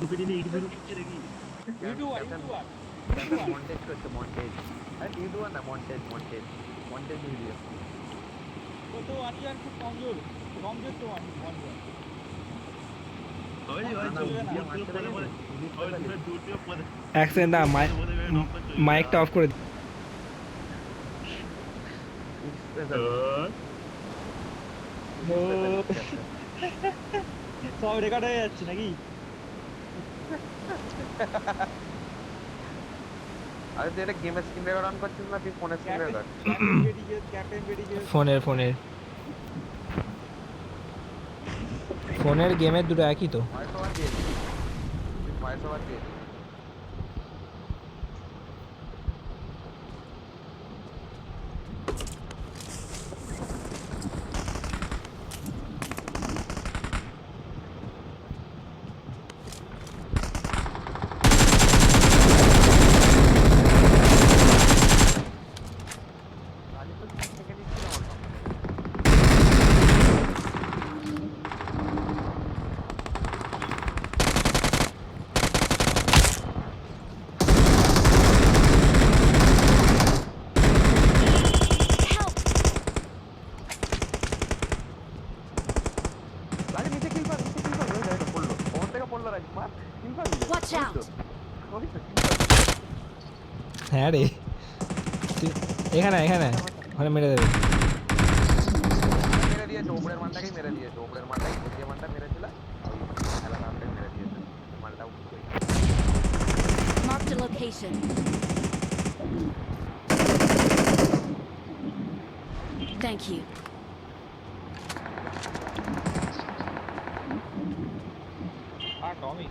ঢুকে দিলে 80 করছে নাকি ইউটিউবার মন্টেজ করছে মন্টেজ। আরে ইউটিউবার না মন্টেজ মন্টেজ মন্টেজ ভিডিও। ও তো আনিয়ান খুব কমজোর কমজোর তো আনিয়ান ওই ওই এক সেকেন্ড না মাইকটা অফ করে সব রেকর্ড হয়ে যাচ্ছে নাকি? আরে তুই এটা গেমের স্ক্রিন রেকর্ড অন করছিস না তুই ফোনের স্ক্রিন রেকর্ড? ফোনের গেমের দুটো একই তো। ভয়েস ওভার দিয়ে দিস, ভয়েস ওভার দিয়ে দিস। হ্যাঁ রে এখানে এখানে ওখানে মেরে দেবে। মেরে দিয়েছে ওপরের মালটাকেই মেরে দিয়েছে, ওপরের মালটাকে যে মালটা মেরেছিল ওই খেলা নামটাকে মেরে দিয়েছে। মালটা উঠছে। Marked a location. Thank you. Tommy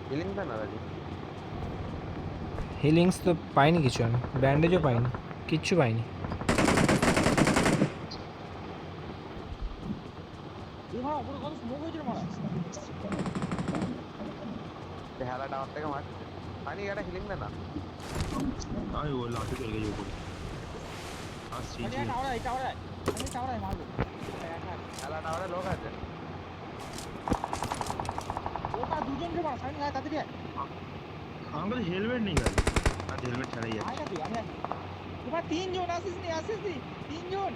healing দেন না রাজি। হিলিংস তো পাইনি কিছু, আমি ব্যান্ডেজও পাইনি, কিচ্ছু পাইনি। হেলা টাওয়ার থেকে মারছে পানি একটা হিলিং দেন না। আমি বললাম আপনি চলে গেছে উপরে আসছি হেলা টাওয়ারে লোক আছে। আমার কাছে হেলমেট নেই গাড়ি, আর হেলমেট ছাড়াই যাচ্ছে। তিনজন আসিস নি তিনজন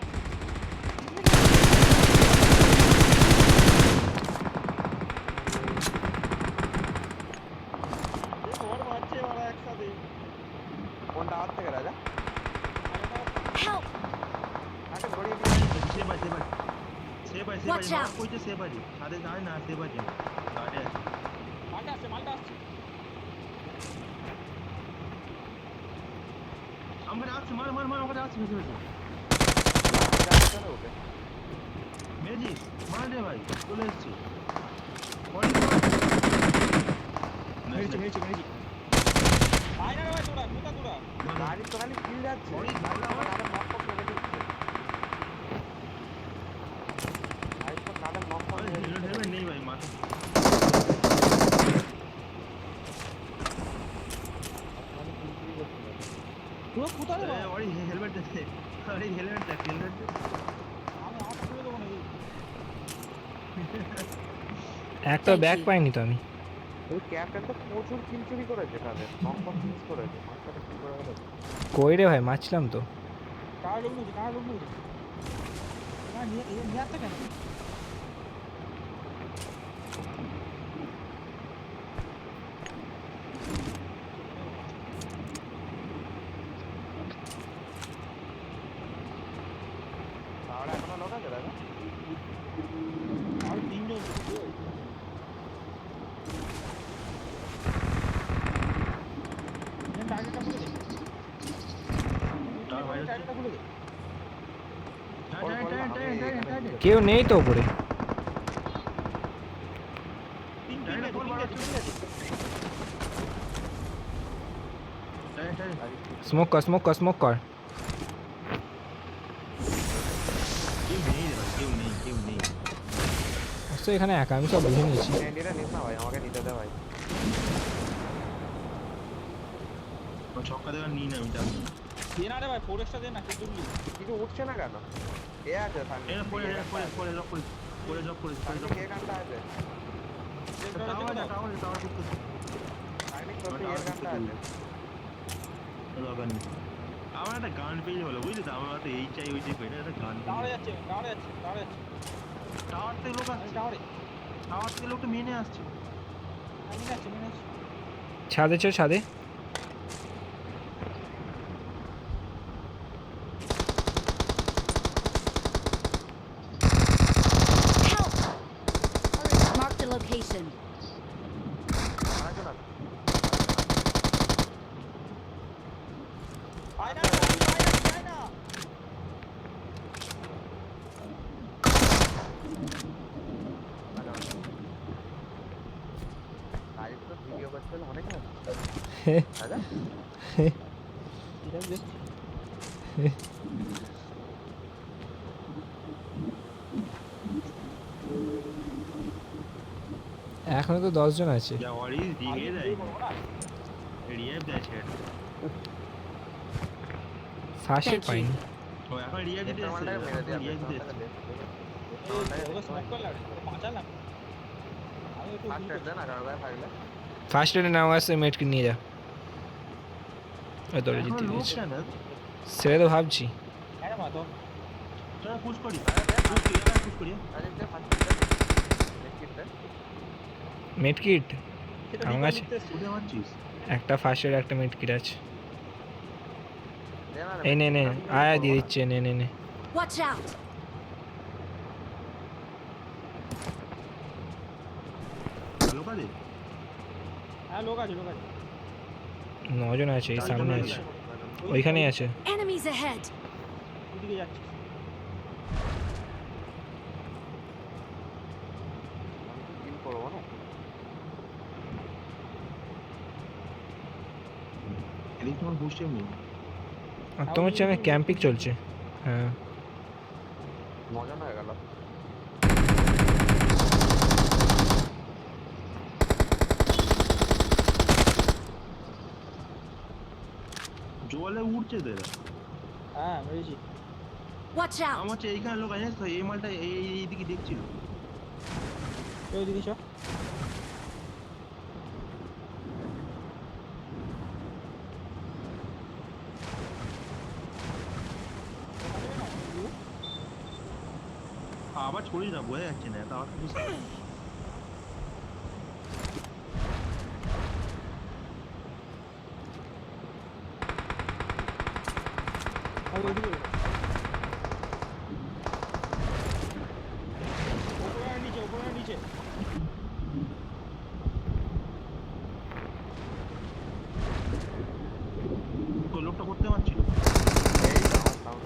কোন টাওয়ার থেকে রাজা? Help! আরে গড়িয়ে সে ভাই সে ভাই সে ভাই সে Watch ভাই out! কইতে সে ভাই সাথে যায় না, সে ভাই গাড়ি আছে। মালটা আসছে আমার আসছে মার মার মার আমার আসছে বেশি বেশি ওকে মেজি মার রে ভাই চলে এসেছে। মেরেছি ভাই তোরা গাড়ি তো খালি কিল যাচ্ছে। বড়ি গাড়ি আমার কাদের নক করে মেরে দিচ্ছে। গাড়ি তো কাদের নক করে মেরে দিচ্ছে। হেলমেট নেই ভাই মাথা। মানে কিল করতে তুই কোথায় রে ওই হেলমেট দে, আরে হেলমেট দে আমি হাত তুলে দেবো নাকি? একটা ব্যাগ পাইনি তো আমি। ওই ক্যাপ্টেন তো প্রচুর কিল চুরি করেছে, তাদের নক মিস করেছে। মাস্টারটা কি করে গেল? কই রে ভাই, মারছিলাম তো। কার লোক নেই না নিয়ে আসতে কেন? তাহলে এখনো লোক আছে দাদা? আর তিনজন টার্গেটটা খুলে দে। টার্গেটটা খুলে দে। কেউ নেই তো উপরে। তিন স্মোক কর। তো এখানে একা, আমি সব বুঝে নিয়েছি। ক্যান্ডিটা নিস না ভাই, আমাকে নিতে দে ভাই। ছক্কা দেওয়ার নিই না আমি যাবো। দে না রে ভাই 4xটা দে না কি করলি কিছু উঠছে না কেন? কে আছে সামনে? এটা পড়ে লক করে সামনে কে গানটা আছে? টাওয়ার করতে সামনে করতে এর গানটা আছে। দরকার নেই। আমার একটা গান পেয়ে হলো বুঝলি তো, আমার তো এই চাই ওই চাই করি না, একটা গান টাওয়ারে যাচ্ছে টাওয়ার থেকে লোক আসছে, টাওয়ারে টাওয়ার থেকে লোকটা মেনে আসছে। মিনে আছে ছাদে চো ছাদে। Help! Marked a location. আরেকজন আছে। আয় না লাইভ তো ভিডিও করতে হলে অনেক না। দাদা এটা বেশ এখনো তো 10 জন আছে। যা ওয়ারিস দিয়ে দেয়, রিয়াব দেয় ছেড়ে। First aid Thank you. পাইনি। ও এখন রিয়াব দিতে একটা এসছে, মালটাকে মেরে দেয়া রিয়াব দিতে এসছে। ওকে স্মোক করলা বাঁচালাম আমি একটু ফার্স্ট এড দেন আর গায়ে থাকলে। ফার্স্ট এডে নাও আছে, মেটকে নিয়ে যা। ওই দৌড়ে এখন জিতে লোক দিয়েছে। কেন? সেটা তো ভাবছি। হ্যাঁ মা তো চলো পুশ করি, পুশ করি। আরে দে ফার্স্ট এড দেখি দে। মেটকিট সেটা আমার কাছে উঠে মারছিস? একটা ফার্স্ট এড একটা মেটকিট আছে। দে না এই নে আয়া দিয়ে দিচ্ছে, নে। Watch out! লোক আছে? হ্যাঁ লোক আছে 9 জন আছে, এই সামনে আছে, ওইখানেই আছে। Enemies ahead! ওদিকে যাচ্ছি কিল করবো না। এদিক তোমার বুস্ট এমনি আর তোমার চ্যানেল ক্যাম্পিং চলছে। হ্যাঁ মজা না হয়ে গেল। জলে উঠছে তো এরা। হ্যাঁ মেরেছি Watch out! আমার হচ্ছে এইখানে লোক আছে তো, এই মালটা এইদিকে দেখছিল। ওইদিকে চ আবার ছড়িস না, বোঝা যাচ্ছে না, তাও কিছু ওইদিকে উপরে নিচে তো লোকটা করতে পারছিল। এই তো আমার সাউন্ড।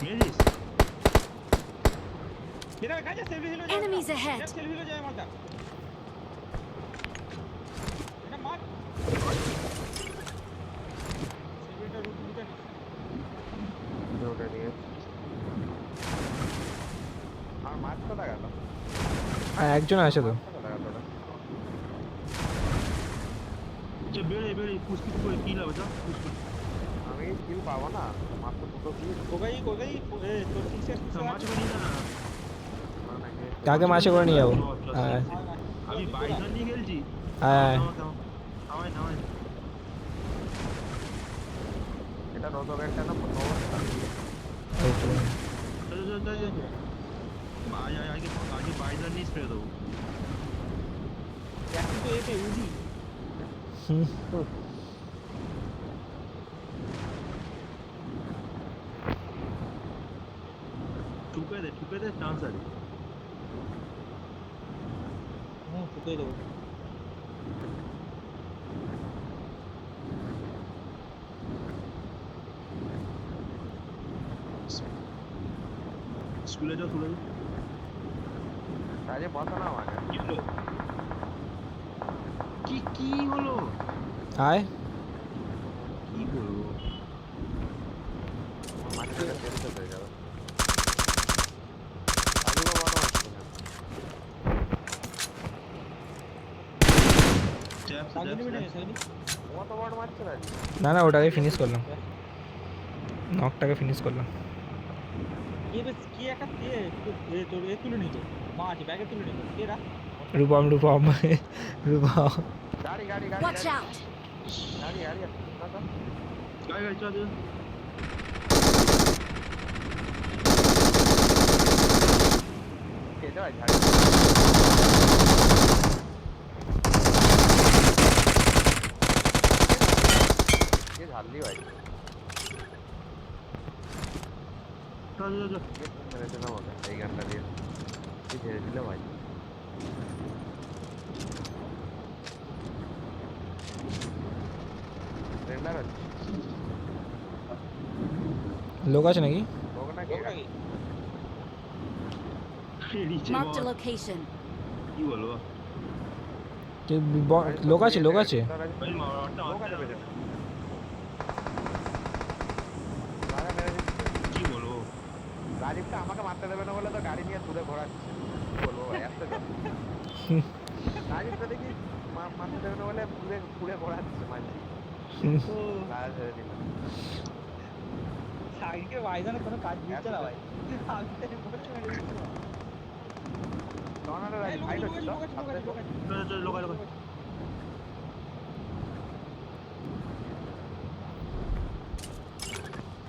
মেরিস এরা কাছে selfie Hilo Enemies ahead! Selfie Hilo যায় মারটা এটা মার সেলফিটা রুট নিতে ওটা নিয়ে আর মাছ কোথা গেল? আর একজন আছে তো। কোথা গেল ওটা? যে বেড়ে পুষ্কিট করে কি লাভ যা পুশ করে। আমি কিল পাবো না, মাত্র দুটো কিল। কোগাই তোর সিক্সের মাছ করে নিয়ে না, কাকে মাসে করে নিয়ে যাবো। হ্যাঁ আমি বাইজন নিয়ে গেলছি। হ্যাঁ নামাই এটা রোজগারটা না প্রথম অবস্থা। এই তো। আগে বাইজন নিয়ে স্প্রে দেবো। এখন তো এতে উজি হুম, ঠুকে দে চান্স আছে। ফুটে দেবো স্কুলে যাও তুলে কাজে বসো না আমাকে। কি হলো? আয় কি বলবো? মাঝে থেকে তেল হয়ে যাবে। আলু বা বড় মাছ কিনা? ল্যাপস সাগনি মিটে সাগনি কত বড় মারছে না না না ওটাকে ফিনিশ করলাম, নকটাকে ফিনিশ করলাম। কে বেশ কে একটা কে তোর তুলে নিত মাছ ব্যাগে তুলে নিত কেরা রূপম রূপম রূপম। গাড়ি গাড়ি গাড়ি Watch out! গাড়ি গাড়ি দাদা গাড়ি গাড়ি চল কে যায় গাড়ি কে ঝাললি ভাই চল চল চল কে মেরেছে না আমাকে এই গানটা দিয়ে কি ছেড়ে দিল ভাই ট্রেন্ডার আছে লোক আছে নাকি? লোক না কে নিচে Marked a বল। location. কি বলবো লোক আছে, লোক আছে। ভাই মারটা লোক আছে মারতে পেছনে মারা মেরে দিচ্ছে কি বলবো রাজীবটা আমাকে মারতে দেবে না বলে তো গাড়ি নিয়ে দূরে ঘোরাচ্ছে কি বলবো ভাই আসতে দাও রাজীবটা দেখি মারতে দেবে না বলে দূরে ঘুরে ঘোরাচ্ছে মাঝি লাল ছেড়ে দিল সাগনিকে ভাইজানে কোনো কাজ দিচ্ছে না ভাই আমি তো বলছি মেরে দিচ্ছি না টর্নাডো রাজীব ফাইট হচ্ছে তো সামনে তো। চল চল লোকা লোকা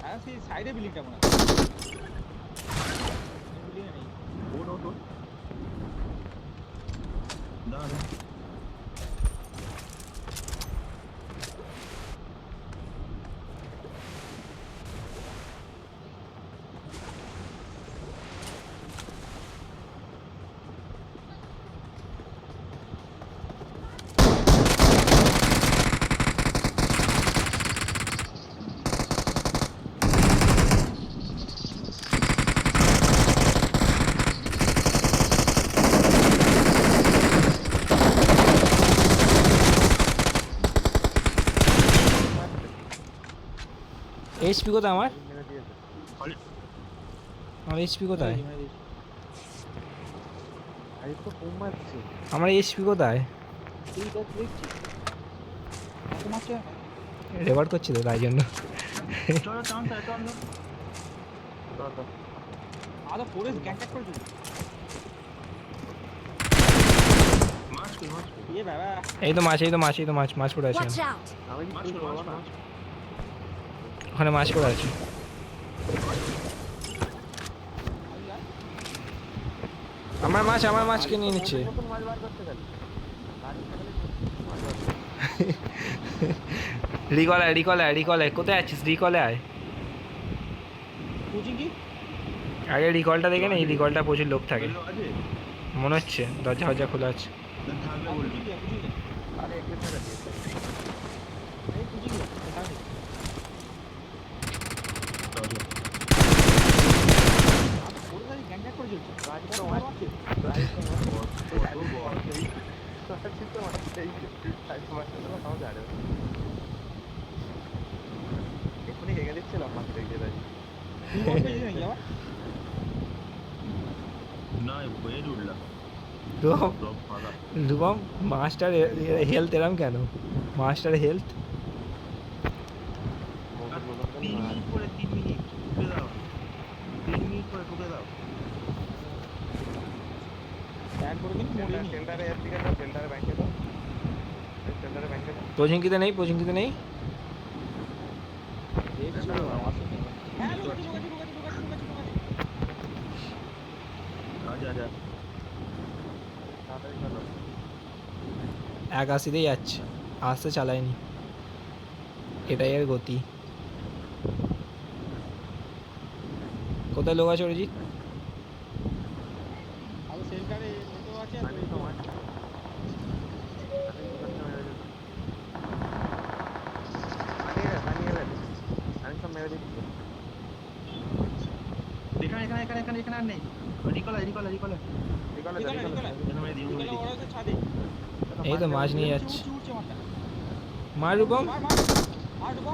হ্যাঁ সেই সাইডে বিল্ডিংটা মনে হয় বিল্ডিং নেই ওট ওট ওট দাঁড়া এইচপি কোথায় আমার? মেরে দিয়েছে আমার এইচপি কোথায়? রাজীব তো কম মারছে আমার এইচপি কোথায়? তুই তো দেখছিস কত মারছে রেকর্ড করছি তো তাই জন্য। চল চান্স আছে চল তো আদা ফোরেস গ্যাংট্যাক করে দিল মাছ কই মাছ কই এ বাবা এই তো মাছ, এই তো মাছ, এই তো মাছ, মাছ পড়ে আছে। Watch out! আমি মাছ কিছু কই করবো না মাছ ওখানে মাছ পড়ে আছে। আমার মাছকে নিয়ে নিচ্ছে। নতুন মাছ বার করতে গেলি রাজীব খালি মাছ বার করছে। রিকল আয়, কোথায় আছিস? রিকলে আয়। কোচিং কি আগে রিকলটা দেখে না, এই রিকলটা প্রচুর লোক থাকে লোক আছে মনে হচ্ছে, দরজা ফরজা খোলা আছে। থাকলে বলবি কোচিং আরে একটু ছেড়ে দিয়েছে এই কোচিং সামনে চল চল আদা ফোরেস আজ গ্যাংট্যাক করে চলছে রাজীব কত তো মারছে রাজীব তো কত বল রাজীব তো মারছে রাজীব মারছে তো তাও জানে এখনই হেগে দিচ্ছিলাম মাছ দেখে রাজীব তুই বল পেয়েছিস নাকি আবার না বেড উঠলাম রূপম, সব ফাঁকা রূপম মাছটার হেলথ এরম কেন? মাছটার হেলথ 3 মিনিট পরে 3 মিনিট ঢুকে দাও 3 মিনিট পরে ঢুকে দাও ট্যাগ করে কিন্তু মরিনি সেন্টারে এর দিকে যাও সেন্টারে ব্যাংকে যাও সেন্টারে ব্যাংকে যাও পজিংকিতে নেই, পজিংকিতে নেই। দেখছি হ্যাঁ ঢুকাচ্ছি আচ্ছা আচ্ছা তাড়াতাড়ি চলো 81তেই যাচ্ছে, আসতে চালায়নি, এটাই এর গতি। কোথায় লোক আছে অরিজিৎ? আর সেন্টারে লোকও আছে আর রাজীব তো মারছে রাজীব কোথায় মেরে দিল আমি সব মেরে দিচ্ছি এখানে আর নেই রিকল রিকলে নিকলে এখানে দিও নিকলে ওরা হচ্ছে ছাদে এই তো মাছ নিয়ে যাচ্ছে। উঠছে মারটা মার রূপম। মার ঢুকো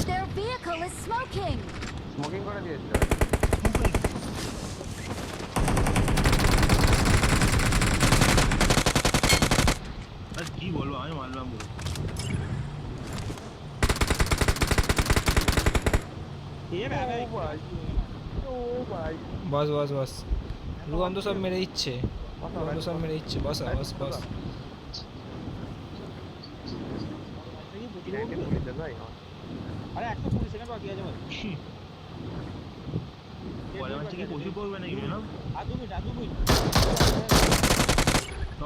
Their vehicle is smoking! Smoking করে দিয়েছিল ও ভাই বস বস বস রুয়ান তো সব মেরে দিচ্ছে বসা রুয়ান তো সব মেরে দিচ্ছে বসা বস বস দেখি প্রচুর বলবে। ভাই আরে 120 সেকেন্ড বাকি আছে ভাই পরে মাসে কি পশু পড়বে নাকি না আর 2 মিনিট আর 2 মিনিট চ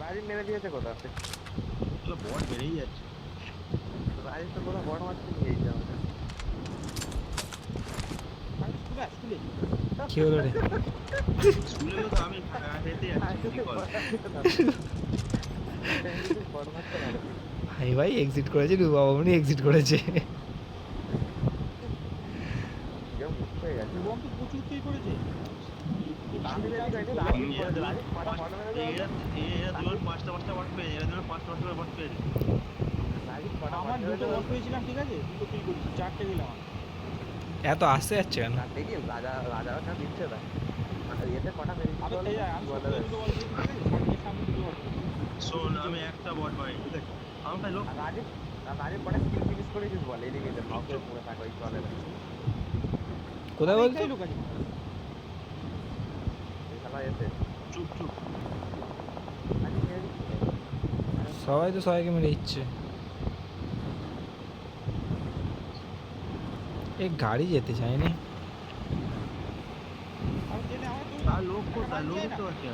রাজীব মেরে দিয়েছে কোথা থেকে বট বেড়েই যাচ্ছে রাজীব তো কোথা বড় মারতে নিয়ে এই যাবে আর স্কুলে কি হলো রে স্কুলে তো আমি হেঁটে যাচ্ছি কি কর বড় মারতে পারে ভাই ভাই এক্সিট করেছে রুবা অমনি এক্সিট করেছে কেউ মুখ হয়ে গেছে বম তো প্রচুর কি করেছে আমি জানি গাইতে রাজীব করেছে রাজীব মারা বড় মেরে এরা দুজন পাঁচটা বট পেয়ে এরা দুজন পাঁচটা বট পেয়ে রাজীব বড় আমার দুটো বল পেয়েছিলাম ঠিক আছে দুটো কিল করেছি চারটে কিল আমার এত আসতে যাচ্ছে কেন দেখি রাজারা কেন দিচ্ছে না এতে কটা মেরে আবে এই যায় আমি সত্যি দুটো বল পেয়েছি ঠিক আছে সামনে সামনে দুটো বল শোন আমি একটা বট পাই ঠিক আছে আমার কাছে লোক রাজীব কটা স্কিল ফিনিশ করে দিস বল এদিকে যে ভাউকে পুরো থাকো এই চলে না কোথায় বলতো এই লোক আছে এই শালা এসে চুপ রাজীব মেরে দিচ্ছে সবাই তো সবাইকে মেরে দিচ্ছে এই গাড়ি যেতে চায়নি আমি জেনে আমার তুই আর লোক কোথায় লোক তো আছে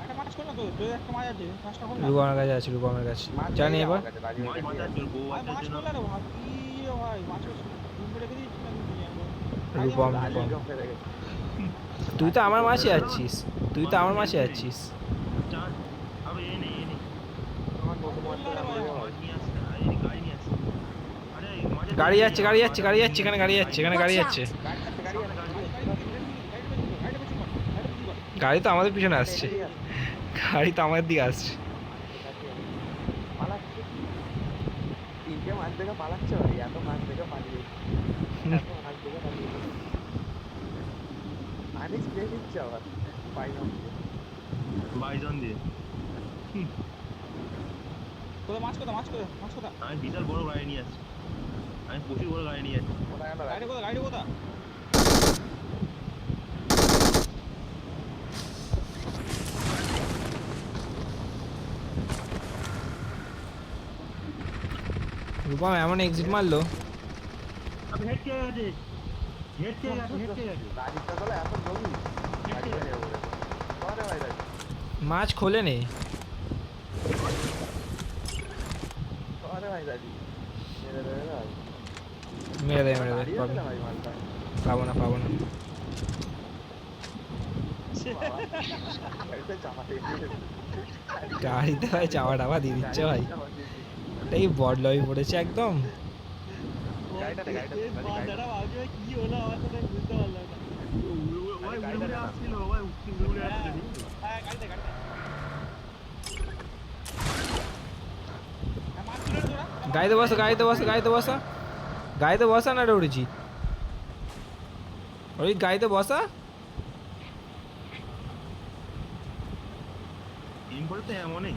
একটা মাছ কর না তো তুই একটা মাছ আছে মাছটা কর না রুবা আমার কাছে আছে রুবা আমার কাছে জানি এবার মাছ মাথা চল বউ ভাই আছে মাছ জন্য করলা রে ভাই কি রে ভাই মাছ ঘুম রেখে দিয়েছিস না তুমি রূপম রাজীব রূপম জম ফেলে গেছে তুই তো আমার মাসে আছিস তুই তো আমার মাসে আছিস চান আবে এই নেই আমার নতুন মারতে মাছ নিয়ে আসছে আর এই গাড়ি নিয়ে আসছে আরে মাঝে গাড়ি যাচ্ছে গাড়ি যাচ্ছে গাড়ি যাচ্ছে এখানে গাড়ি যাচ্ছে এখানে গাড়ি যাচ্ছে গাড়ি তো আমাদের পিছনে আসছে গাড়ি তো আমাদের দিকে আসছে পালাচ্ছে তিনটে মাছ দেখে পালাচ্ছে ভাই এত মাছ দেখে পালিয়ে এত মাছ দেখে পালিয়ে আনিস খেয়ে দিচ্ছে আবার পাই না বাইজন দিয়ে কোথা মাছ কোথা আমি বিশাল বড় গাড়ি নিয়ে আসছি আমি প্রচুর বড় গাড়ি নিয়ে আসছি কোথায় গেল গাড়ি কোথা রূপম এমন এক্সিট মারলো আমি হেড কে গেছে রাজীবটা বলে এত জমি রাজীবটা নেবে বলে করে ভাই রাজীব মাছ খোলে নেই করে ভাই রাজীব মেরে দেবে ভাই মেরে দেয় মেরে দেয় দাঁড়িয়ে পাবো আছে না ভাই মালটা পাবো না পাবো না বাবা, গাড়িতে চাপাতে দিয়েছে। গাড়িতে ভাই চাওয়া টাওয়া দিয়ে দিচ্ছে ভাই এই বড লবি পড়েছে একদম গাড়িটা দে, গাড়িটা দে, বাঁধাটা ভাবছি ভাই কি হলো আমার তো বুঝতে পারলাম না ওই উড়ে আসছিল ওই উড়ে আসছিল হ্যাঁ গাড়িতে মাছ তুলে তোরা গাড়িতে বসা গাড়িতে বসা গাড়িতে বসা গাড়িতে বসা না রে অরিজিৎ অরিজিৎ গাড়িতে বসা ইম্পোর্ট তো এমনই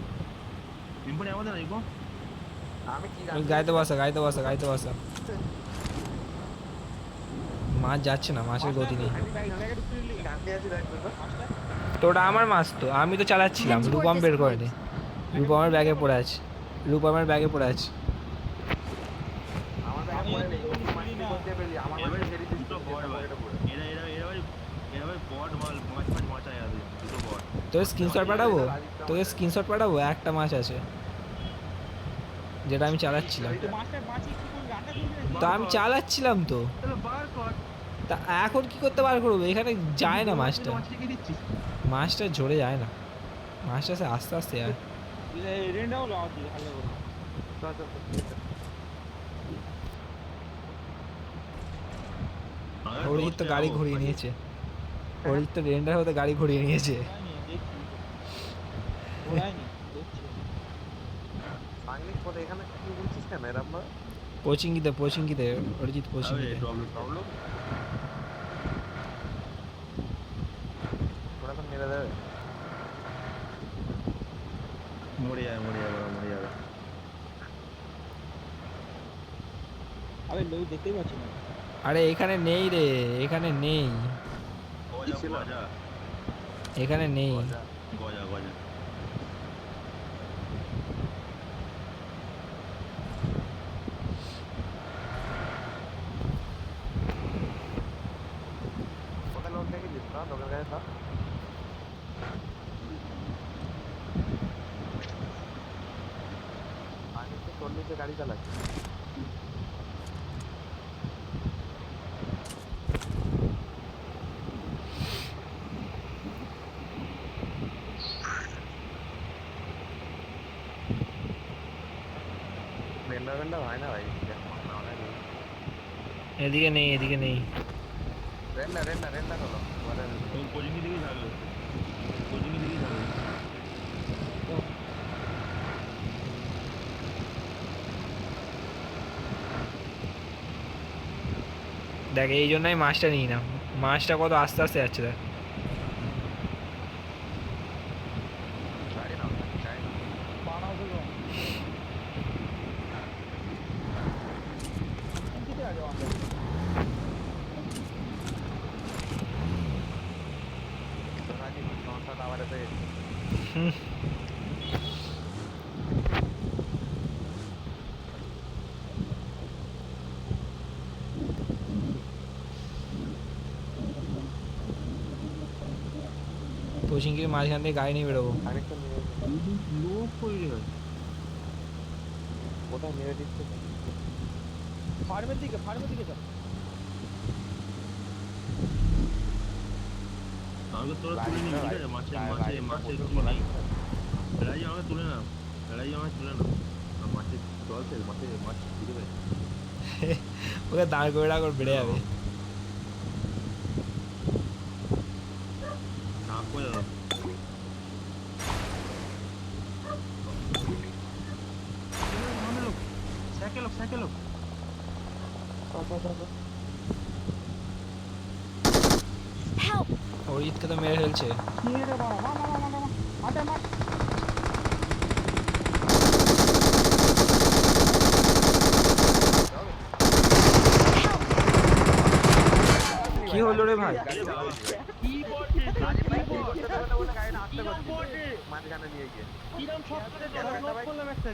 ইম্পোর্ট এমন না গো আমি কি ওই গাড়িতে বসা গাড়িতে বসা গাড়িতে বসা মাছ যাচ্ছে না মাছের গতি নেই গান্ধী আছি দেখবে তো তো ওটা আমার মাছ তো আমি তো চালাচ্ছিলাম রূপম বের করে নি রূপমের ব্যাগে পড়ে আছে রূপমের ব্যাগে পড়ে আছে আমার ব্যাগে পড়ে নেই মাটি করতে পেলি আমার এবার মাটি ছেড়ে দিস দুটো বড় ভাই এরা ভাই বট মাল মাছ আয়া দুটো বট তোকে স্ক্রিনশট পাঠাবো তোকে স্ক্রিনশট পাঠাবো একটা মাছ আছে যেটা আমি চালাচ্ছিলাম তো মাছ কি করবি রান্না করবি নাকি? তো আমি চালাচ্ছিলাম তো তাহলে বার কর তা এখন কি করতে বার করবো এখানে যায় না মাছটা মাছটা কি দিচ্ছিস মাছটা ঝরে যায় না মাছটা সে আস্তে আস্তে যায় এই রেন্ডাও লাও দি হালকা করে চল চল অরিজিৎ তো গাড়ি ঘুরিয়ে নিয়েছে অরিজিৎ তো রেন্ডার হতে গাড়ি ঘুরিয়ে নিয়েছে ওরাইনি দেখছি সাংনিক পথে এখানে কি বলছিস কেন এরম পচিঙ্গিতে অরিজিৎ পচিঙ্গিতে প্রবলেম ওরা তো মেরে দেবে মরে যাবে আবে লোক দেখতেই পাচ্ছি না আরে এখানে নেই রে, এখানে নেই, গজা ছিল? গজা এখানে নেই। গজা। গজা গজা কোথায় লোক দেখেছিস না দোকান গায়ে সব আমি তো 40-এ গাড়ি চালাচ্ছি। ভেন্ডা ভেন্ডা হয় না ভাই এদিকে নেই, এদিকে নেই। রেন্ডা রেন্ডা রেন্ডা হলো বলে ওই কোচিং এর দিকেই থাকবে, কোচিং এর দিকেই থাকবে। দেখ এই জন্যই মাছটা নিই না, মাছটা কত আস্তে আস্তে যাচ্ছে দেখ। গাড়ি নাও গাড়ি নাও। বানাও তো কিতে আগে আমরা রাজি সমস্যাটা আবার এসে গেছে। হুম, পশ্চিমগির মাঝখান থেকে গাড়ি নিয়ে বেরোবো। খানিকটা নিয়ে লোক কই রে? কোথায় মেরে দিচ্ছে ফার্মের দিকে চল। আমাকে তোরা তুলে নিবি, ঠিক আছে? মাছে মাছে মাছে তুলে নিবি। রাজি আমাকে তুলে না, রাজি আমাকে তুলে না। আর মাছে চলছে, মাছে মাছ তুলে দেয়। ওকে দাঁড় করে রাখ, ওর বেড়ে যাবে। না করে দাও। Cycle cycle Help! অরিজিৎকে তো মেরে ফেলছে। নিয়ে রে বাবা মার মার কি হলো রে ভাই? আরে বাবা কি করছিস রাজি ভাই কি করতে দেবে না বলে গাড়িটা আসতে করছিল মাঝখানে নিয়ে গিয়ে কিরম শট করে লক করলাম একটা